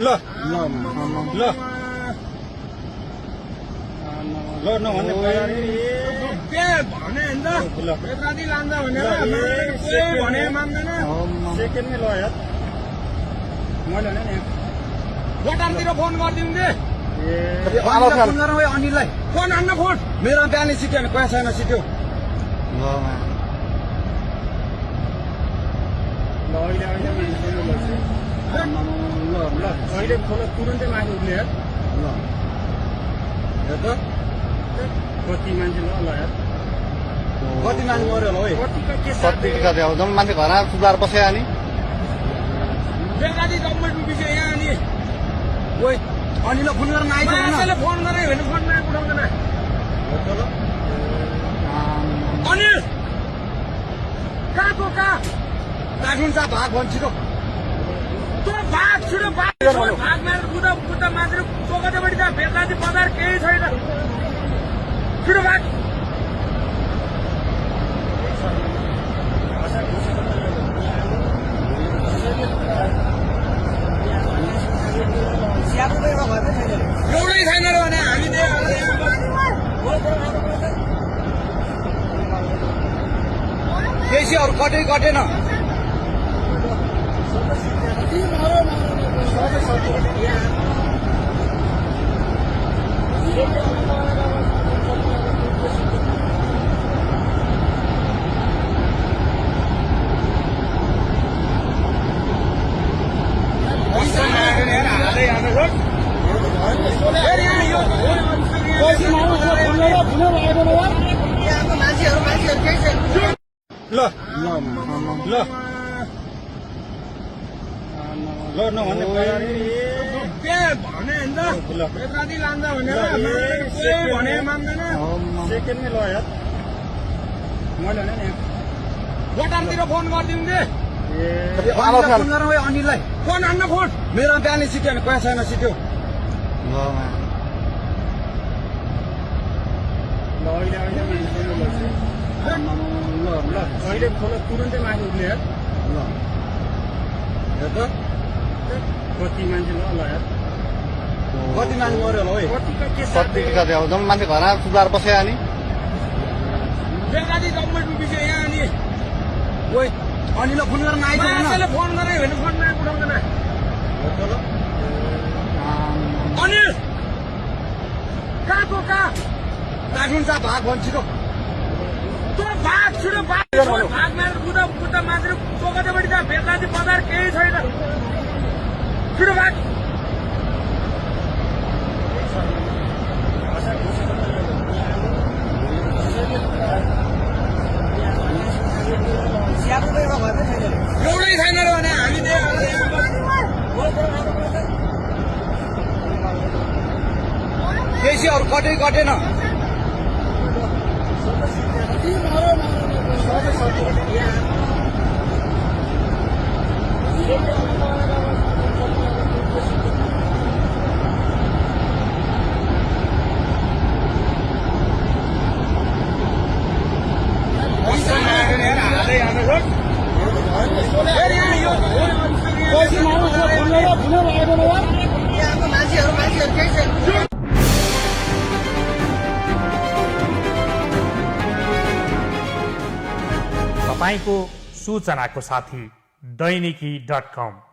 ल ल ल नभन्ने भने बेत्रादी लान्छ भनेर भने मान्दैन सेकेन्डमै ल यार मैले भने नि बटामतिर फोन गरिदिउँ दे फोन गरौँ है अनिललाई फोन हान्न फोन मेरो बिहानै सिट्यो भने पैसा छैन सिट्यो ल अहिले अहिले खोला तुरन्तै माथि उठ्ने यार ल हेर त कति मान्छे ल यार कति मान्छे मऱ्यो होला है कतिको के कति कति अब जम्मै मान्छे घरमा सुधार बस्यो अनि बेत्रादी जम्मै डुबिसक्यो यहाँ अनि ओइ अनिललाई फोन गरेर आइज मान्छेले फोन गरे भने फोनमा उठाउँदैन अनिल कहाँको कहाँ काठमाडौँ जा भाग भन्छ छिटो तँ भाग छिटो भाग भाग मारेर बुद्ध मान्छे चोकतेपट्टि त बेत्रादी बजार केही छैन छिटो भाग एउटै छैन र भने हामी बेसी अरू कटै कटेन ल ल ल नभन्ने भने बेत्रादी लान्छ भनेर भने मान्दैन सेकेन्डमै ल यार मैले भने नि बटामतिर फोन गरिदिउँ दे फोन गरौँ है अनिललाई फोन हान्न फोन मेरो बिहानै सिट्यो भने पैसा छैन सिट्यो ल अहिले अहिले खोला तुरन्तै माथि उठ्ने यार ल हेर त कति मान्छे ल यार कति मान्छे मऱ्यो होला है कतिको के कति कति अब जम्मै मान्छे घरमा सुधार बस्यो अनि बेत्रादी जम्मै डुबिसक्यो यहाँ अनि ओइ अनिललाई फोन गरेर आइज मान्छेले फोन गरे भने फोनमा उठाउँदैन अनिल कहाँको कहाँ काठमाडौँ जा भाग भन्छ छिटो तँ भाग छिटो भाग भाग मारेर बुद्ध मान्छे चोकतेपट्टि त बेत्रादी बजार केही छैन छिटो भाग एउटै छैन र भने हामी बेसी अरू कटै कटेन तपाईको सूचनाको साथी दैनिकी.com